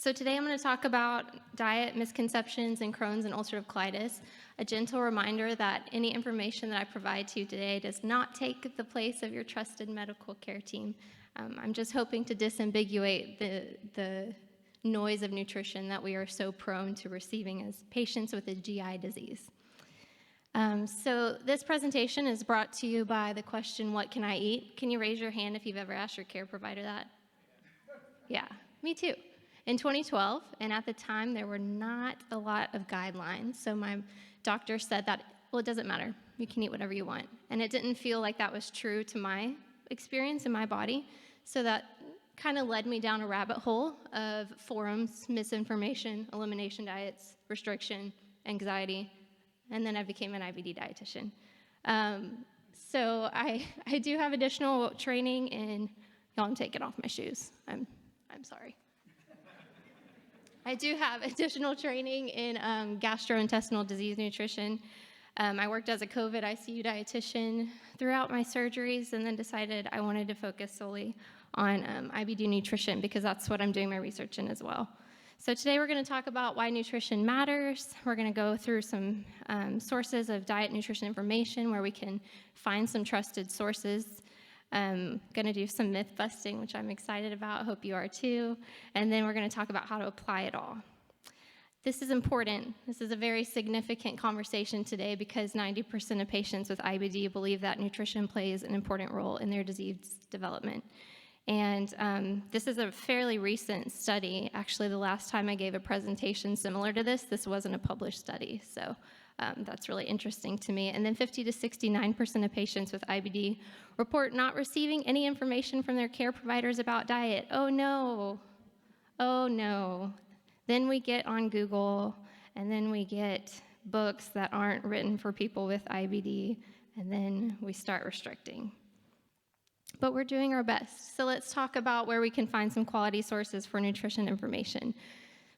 So today I'm going to talk about diet misconceptions and Crohn's and ulcerative colitis. A gentle reminder that any information that I provide to you today does not take the place of your trusted medical care team. I'm just hoping to disambiguate the noise of nutrition that we are so prone to receiving as patients with a GI disease. So this presentation is brought to you by the question, what can I eat? Can you raise your hand if you've ever asked your care provider that? Yeah, me too. In 2012, and at the time, there were not a lot of guidelines. So my doctor said that, well, it doesn't matter. You can eat whatever you want. And it didn't feel like that was true to my experience in my body. So that kind of led me down a rabbit hole of forums, misinformation, elimination diets, restriction, anxiety, and then I became an IBD dietitian. So I do have additional training in, y'all, I'm taking off my shoes. I'm sorry. I do have additional training in gastrointestinal disease nutrition. I worked as a COVID ICU dietitian throughout my surgeries and then decided I wanted to focus solely on IBD nutrition because that's what I'm doing my research in as well. So today we're going to talk about why nutrition matters. We're going to go through some sources of diet nutrition information where we can find some trusted sources. Going to do some myth busting, which I'm excited about. Hope you are too. And then we're going to talk about how to apply it all. This is important. This is a very significant conversation today because 90% of patients with IBD believe that nutrition plays an important role in their disease development. And this is a fairly recent study. Actually, the last time I gave a presentation similar to this wasn't a published study. So that's really interesting to me. And then 50 to 69% of patients with IBD report not receiving any information from their care providers about diet. Oh no, oh no. Then we get on Google, and then we get books that aren't written for people with IBD, and then we start restricting. But we're doing our best. So let's talk about where we can find some quality sources for nutrition information.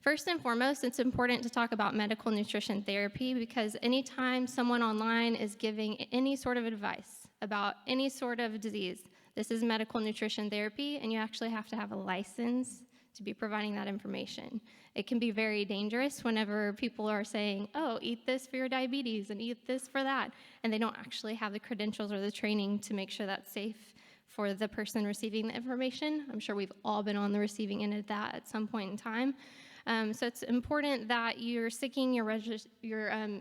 First and foremost, it's important to talk about medical nutrition therapy because anytime someone online is giving any sort of advice about any sort of disease, this is medical nutrition therapy, and you actually have to have a license to be providing that information. It can be very dangerous whenever people are saying, oh, eat this for your diabetes and eat this for that, and they don't actually have the credentials or the training to make sure that's safe for the person receiving the information. I'm sure we've all been on the receiving end of that at some point in time. So it's important that you're seeking your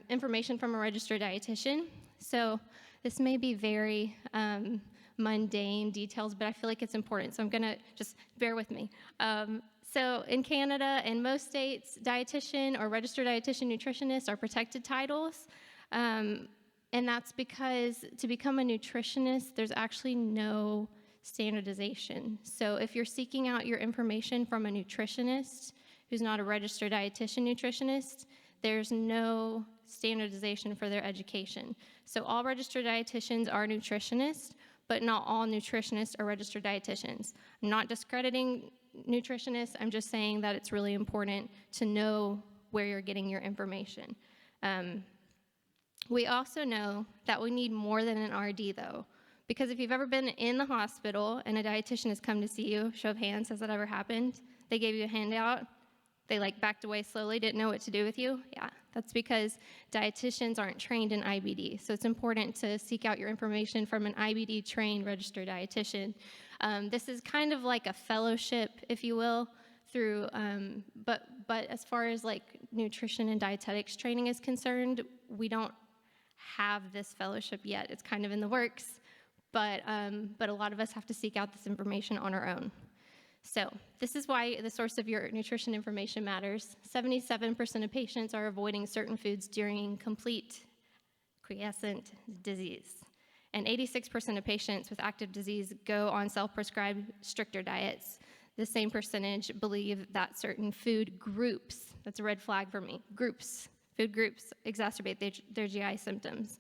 information from a registered dietitian. So this may be very mundane details, but I feel like it's important. So I'm gonna just bear with me. So in Canada and most states, dietitian or registered dietitian nutritionists are protected titles. And that's because to become a nutritionist, there's actually no standardization. So if you're seeking out your information from a nutritionist who's not a registered dietitian nutritionist, there's no standardization for their education. So all registered dietitians are nutritionists, but not all nutritionists are registered dietitians. I'm not discrediting nutritionists, I'm just saying that it's really important to know where you're getting your information. We also know that we need more than an RD though, because if you've ever been in the hospital and a dietitian has come to see you, show of hands, has that ever happened? They gave you a handout, they backed away slowly, didn't know what to do with you? Yeah, that's because dietitians aren't trained in IBD. So it's important to seek out your information from an IBD trained registered dietitian. This is kind of like a fellowship, if you will, through, but as far as nutrition and dietetics training is concerned, we don't have this fellowship yet. It's kind of in the works, but a lot of us have to seek out this information on our own. So this is why the source of your nutrition information matters. 77% of patients are avoiding certain foods during complete quiescent disease. And 86% of patients with active disease go on self-prescribed stricter diets. The same percentage believe that certain food groups, that's a red flag for me, food groups exacerbate their GI symptoms.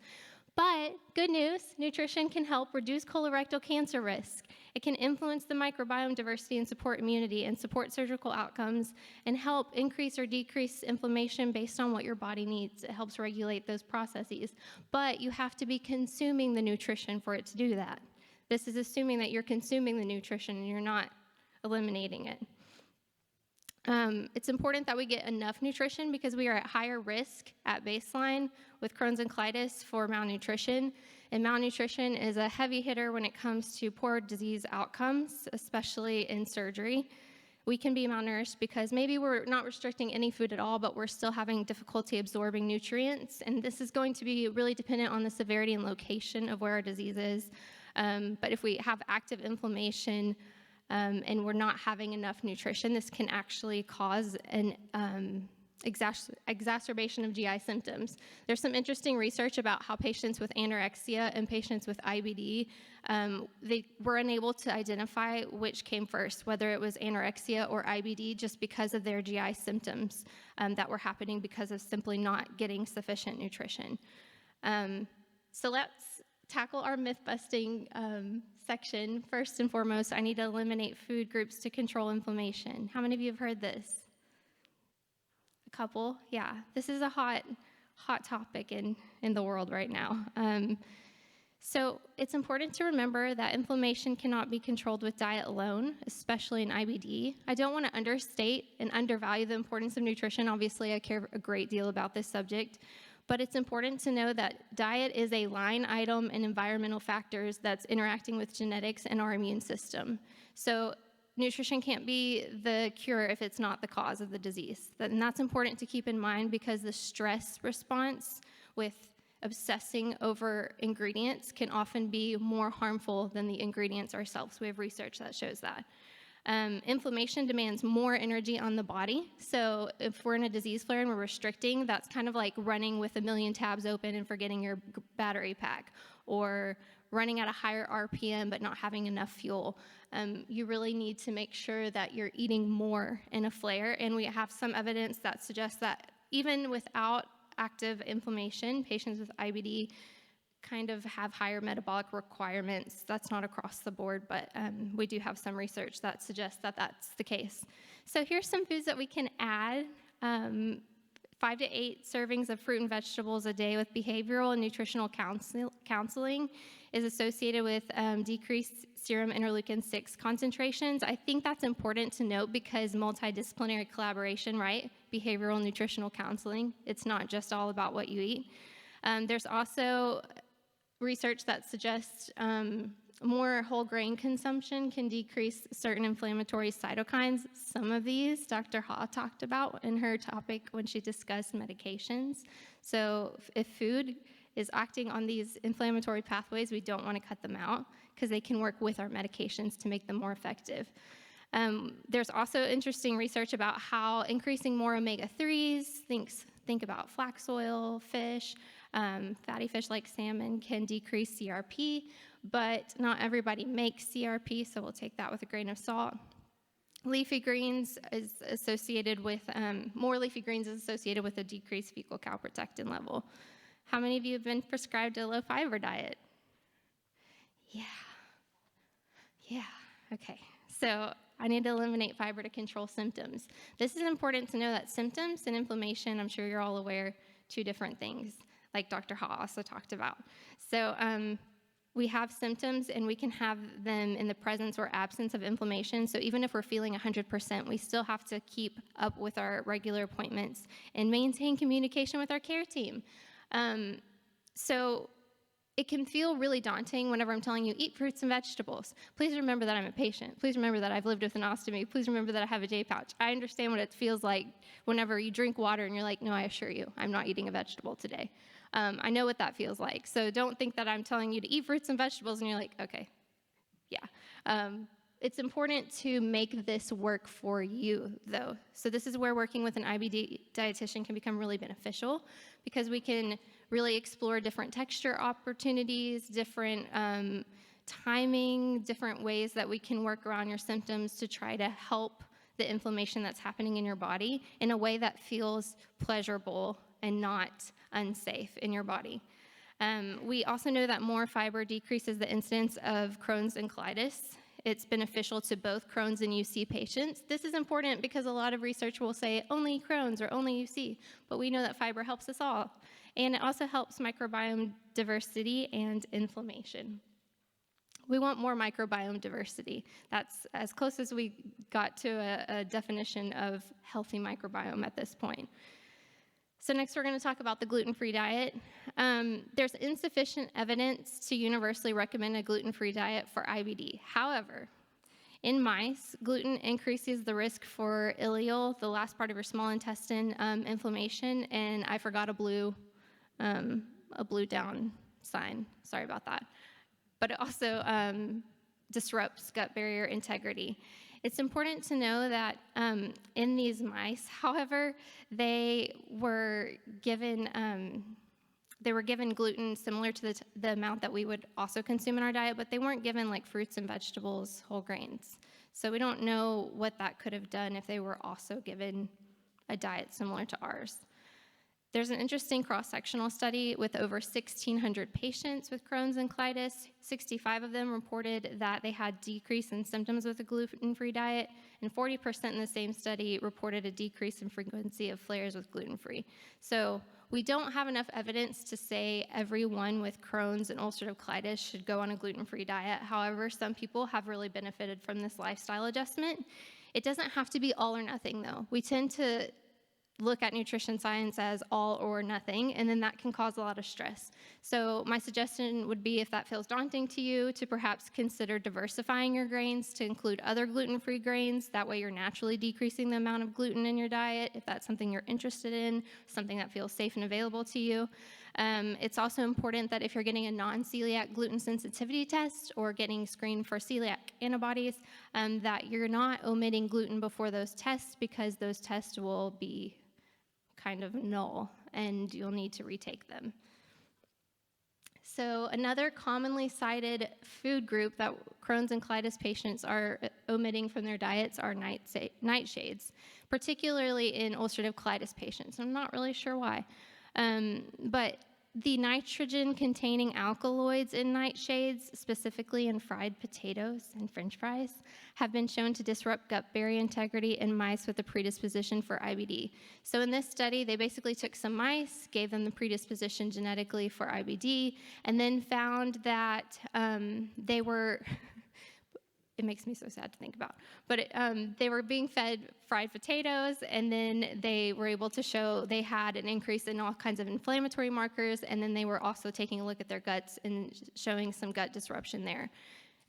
But good news, nutrition can help reduce colorectal cancer risk. It can influence the microbiome diversity and support immunity and support surgical outcomes and help increase or decrease inflammation based on what your body needs. It helps regulate those processes. But you have to be consuming the nutrition for it to do that. This is assuming that you're consuming the nutrition and you're not eliminating it. It's important that we get enough nutrition because we are at higher risk at baseline with Crohn's and colitis for malnutrition. And malnutrition is a heavy hitter when it comes to poor disease outcomes, especially in surgery. We can be malnourished because maybe we're not restricting any food at all, but we're still having difficulty absorbing nutrients. And this is going to be really dependent on the severity and location of where our disease is. But if we have active inflammation, and we're not having enough nutrition, this can actually cause an exacerbation of GI symptoms. There's some interesting research about how patients with anorexia and patients with IBD, they were unable to identify which came first, whether it was anorexia or IBD, just because of their GI symptoms that were happening because of simply not getting sufficient nutrition. So let's tackle our myth-busting section. First and foremost, I need to eliminate food groups to control inflammation. How many of you have heard this? A couple? Yeah. This is a hot topic in the world right now. So it's important to remember that inflammation cannot be controlled with diet alone, especially in IBD. I don't want to understate and undervalue the importance of nutrition. Obviously, I care a great deal about this subject. But it's important to know that diet is a line item in environmental factors that's interacting with genetics and our immune system. So nutrition can't be the cure if it's not the cause of the disease. And that's important to keep in mind because the stress response with obsessing over ingredients can often be more harmful than the ingredients ourselves. We have research that shows that. Inflammation demands more energy on the body. So if we're in a disease flare and we're restricting, that's kind of like running with a million tabs open and forgetting your battery pack, or running at a higher RPM but not having enough fuel. You really need to make sure that you're eating more in a flare. And we have some evidence that suggests that even without active inflammation, patients with IBD kind of have higher metabolic requirements. That's not across the board, but we do have some research that suggests that that's the case. So here's some foods that we can add. 5 to 8 servings of fruit and vegetables a day with behavioral and nutritional counseling is associated with decreased serum interleukin-6 concentrations. I think that's important to note because multidisciplinary collaboration, right? Behavioral and nutritional counseling, it's not just all about what you eat. There's also research that suggests more whole grain consumption can decrease certain inflammatory cytokines. Some of these Dr. Ha talked about in her topic when she discussed medications. So if food is acting on these inflammatory pathways, we don't want to cut them out because they can work with our medications to make them more effective. There's also interesting research about how increasing more omega-3s, think about flax oil, fish, fatty fish like salmon can decrease CRP, but not everybody makes CRP, so we'll take that with a grain of salt. Leafy greens is associated with, more leafy greens is associated with a decreased fecal calprotectin level. How many of you have been prescribed a low-fiber diet? Yeah, okay. So I need to eliminate fiber to control symptoms. This is important to know that symptoms and inflammation, I'm sure you're all aware, 2 different things, like Dr. Ha also talked about. So we have symptoms and we can have them in the presence or absence of inflammation. So even if we're feeling 100%, we still have to keep up with our regular appointments and maintain communication with our care team. So it can feel really daunting whenever I'm telling you, eat fruits and vegetables. Please remember that I'm a patient. Please remember that I've lived with an ostomy. Please remember that I have a J-pouch. I understand what it feels like whenever you drink water and you're like, no, I assure you, I'm not eating a vegetable today. I know what that feels like. So don't think that I'm telling you to eat fruits and vegetables and you're like, okay, yeah. It's important to make this work for you, though. So this is where working with an IBD dietitian can become really beneficial because we can really explore different texture opportunities, different timing, different ways that we can work around your symptoms to try to help the inflammation that's happening in your body in a way that feels pleasurable and not unsafe in your body. We also know that more fiber decreases the incidence of Crohn's and colitis. It's beneficial to both Crohn's and UC patients. This is important because a lot of research will say only Crohn's or only UC, but we know that fiber helps us all. And it also helps microbiome diversity and inflammation. We want more microbiome diversity. That's as close as we got to a definition of healthy microbiome at this point. So next we're going to talk about the gluten-free diet. There's insufficient evidence to universally recommend a gluten-free diet for IBD. However, in mice, gluten increases the risk for ileal, the last part of your small intestine, inflammation, and I forgot a blue down sign. Sorry about that. But it also disrupts gut barrier integrity. It's important to know that in these mice, however, they were given gluten similar to the amount that we would also consume in our diet, but they weren't given like fruits and vegetables, whole grains. So we don't know what that could have done if they were also given a diet similar to ours. There's an interesting cross-sectional study with over 1,600 patients with Crohn's and colitis. 65 of them reported that they had decrease in symptoms with a gluten-free diet, and 40% in the same study reported a decrease in frequency of flares with gluten-free. So we don't have enough evidence to say everyone with Crohn's and ulcerative colitis should go on a gluten-free diet. However, some people have really benefited from this lifestyle adjustment. It doesn't have to be all or nothing, though. We tend to look at nutrition science as all or nothing, and then that can cause a lot of stress. So my suggestion would be, if that feels daunting to you, to perhaps consider diversifying your grains to include other gluten-free grains. That way you're naturally decreasing the amount of gluten in your diet, if that's something you're interested in, something that feels safe and available to you. It's also important that if you're getting a non-celiac gluten sensitivity test or getting screened for celiac antibodies, that you're not omitting gluten before those tests, because those tests will be kind of null and you'll need to retake them. So another commonly cited food group that Crohn's and colitis patients are omitting from their diets are nightshades, particularly in ulcerative colitis patients. I'm not really sure why, but the nitrogen-containing alkaloids in nightshades, specifically in fried potatoes and French fries, have been shown to disrupt gut barrier integrity in mice with a predisposition for IBD. So in this study, they basically took some mice, gave them the predisposition genetically for IBD, and then found that they were it makes me so sad to think about. But they were being fed fried potatoes, and then they were able to show they had an increase in all kinds of inflammatory markers, and then they were also taking a look at their guts and showing some gut disruption there.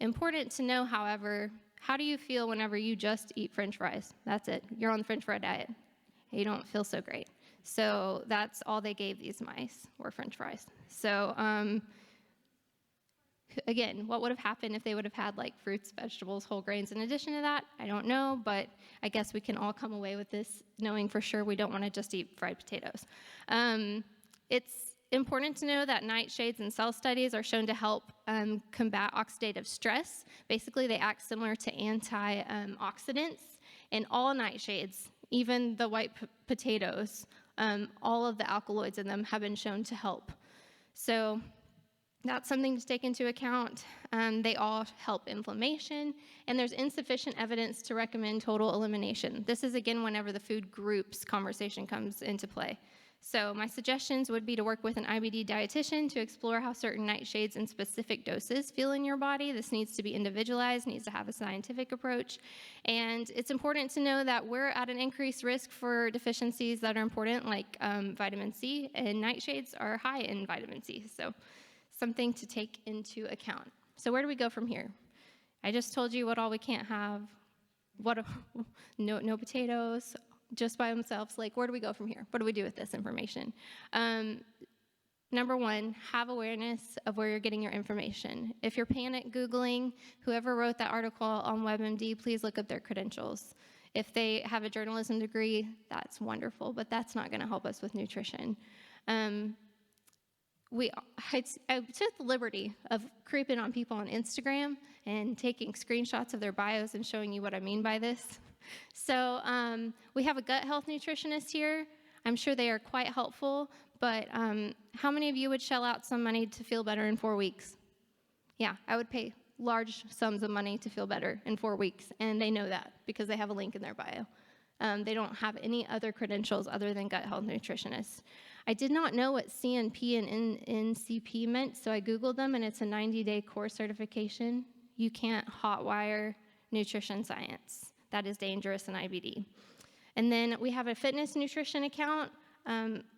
Important to know, however, how do you feel whenever you just eat French fries? That's it. You're on the French fry diet. You don't feel so great. So that's all they gave these mice were French fries. So again, what would have happened if they would have had like fruits, vegetables, whole grains in addition to that? I don't know, but I guess we can all come away with this knowing for sure we don't want to just eat fried potatoes. It's important to know that nightshades in cell studies are shown to help combat oxidative stress. Basically, they act similar to antioxidants, and all nightshades, even the white potatoes, all of the alkaloids in them have been shown to help. So that's something to take into account. They all help inflammation, and there's insufficient evidence to recommend total elimination. This is, again, whenever the food groups conversation comes into play. So my suggestions would be to work with an IBD dietitian to explore how certain nightshades in specific doses feel in your body. This needs to be individualized, needs to have a scientific approach. And it's important to know that we're at an increased risk for deficiencies that are important, like vitamin C, and nightshades are high in vitamin C. So something to take into account. So where do we go from here? I just told you what all we can't have. No potatoes, just by themselves. Like, where do we go from here? What do we do with this information? Number one, have awareness of where you're getting your information. If you're panic Googling, whoever wrote that article on WebMD, please look up their credentials. If they have a journalism degree, that's wonderful, but that's not going to help us with nutrition. I took the liberty of creeping on people on Instagram and taking screenshots of their bios and showing you what I mean by this. So we have a gut health nutritionist here. I'm sure they are quite helpful, but how many of you would shell out some money to feel better in 4 weeks? Yeah, I would pay large sums of money to feel better in 4 weeks, and they know that because they have a link in their bio. They don't have any other credentials other than gut health nutritionist. I did not know what CNP and NCP meant, so I Googled them, and it's a 90-day core certification. You can't hotwire nutrition science. That is dangerous in IBD. And then we have a fitness nutrition account,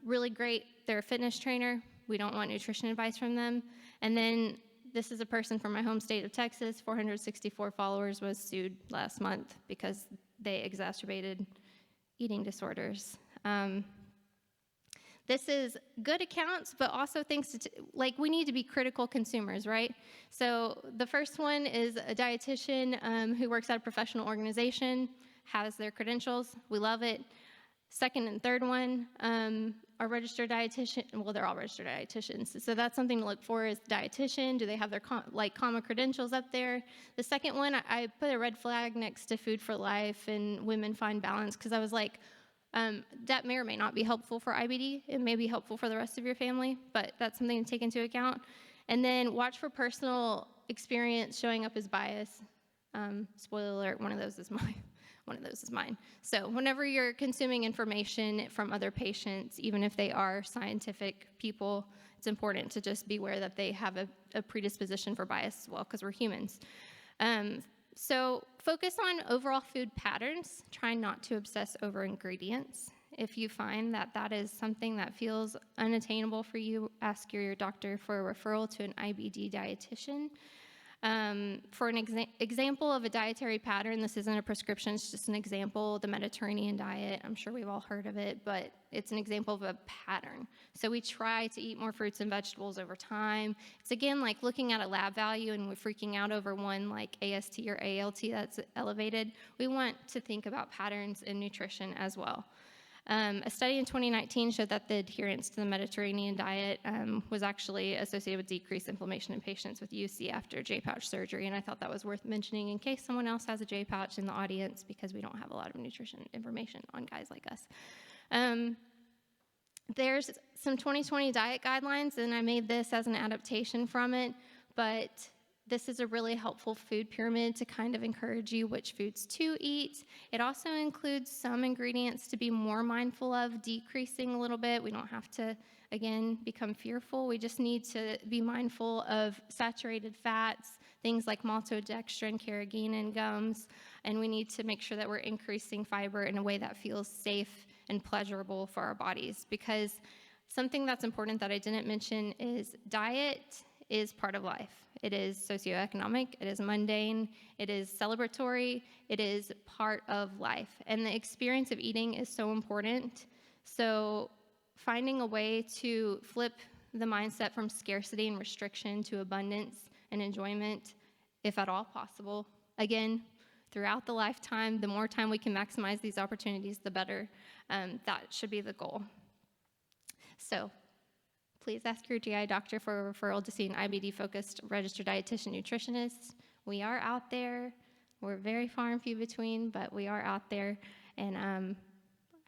really great. They're a fitness trainer. We don't want nutrition advice from them. And then this is a person from my home state of Texas, 464 followers, was sued last month because they exacerbated eating disorders. This is good accounts, but also things to, we need to be critical consumers, right? So the first one is a dietitian who works at a professional organization, has their credentials. We love it. Second and third one are registered dietitian. Well, they're all registered dietitians. So that's something to look for is dietitian. Do they have their common credentials up there? The second one, I put a red flag next to Food for Life and Women Find Balance because I was like, that may or may not be helpful for IBD. It may be helpful for the rest of your family, but that's something to take into account. And then watch for personal experience showing up as bias. Spoiler alert, one of those is mine. So whenever you're consuming information from other patients, even if they are scientific people, it's important to just be aware that they have a predisposition for bias as well, because we're humans. So focus on overall food patterns. Try not to obsess over ingredients. If you find that that is something that feels unattainable for you, ask your doctor for a referral to an IBD dietitian. For an example of a dietary pattern, this isn't a prescription, it's just an example, the Mediterranean diet. I'm sure we've all heard of it, but it's an example of a pattern. So we try to eat more fruits and vegetables over time. It's again like looking at a lab value and we're freaking out over one like AST or ALT that's elevated. We want to think about patterns in nutrition as well. A study in 2019 showed that the adherence to the Mediterranean diet was actually associated with decreased inflammation in patients with UC after J-pouch surgery, and I thought that was worth mentioning in case someone else has a J-pouch in the audience because we don't have a lot of nutrition information on guys like us. There's some 2020 diet guidelines, and I made this as an adaptation from it, but this is a really helpful food pyramid to kind of encourage you which foods to eat. It also includes some ingredients to be more mindful of, decreasing a little bit. We don't have to, again, become fearful. We just need to be mindful of saturated fats, things like maltodextrin, carrageenan, gums, and we need to make sure that we're increasing fiber in a way that feels safe and pleasurable for our bodies. Because something that's important that I didn't mention is diet is part of life. It is socioeconomic, it is mundane, it is celebratory, it is part of life. And the experience of eating is so important. So finding a way to flip the mindset from scarcity and restriction to abundance and enjoyment, if at all possible. Again, throughout the lifetime, the more time we can maximize these opportunities, the better. That should be the goal. So please ask your GI doctor for a referral to see an IBD-focused registered dietitian nutritionist. We are out there. We're very far and few between, but we are out there, and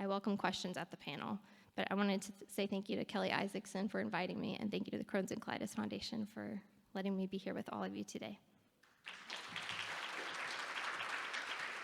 I welcome questions at the panel. But I wanted to say thank you to Kelly Isaacson for inviting me, and thank you to the Crohn's and Colitis Foundation for letting me be here with all of you today.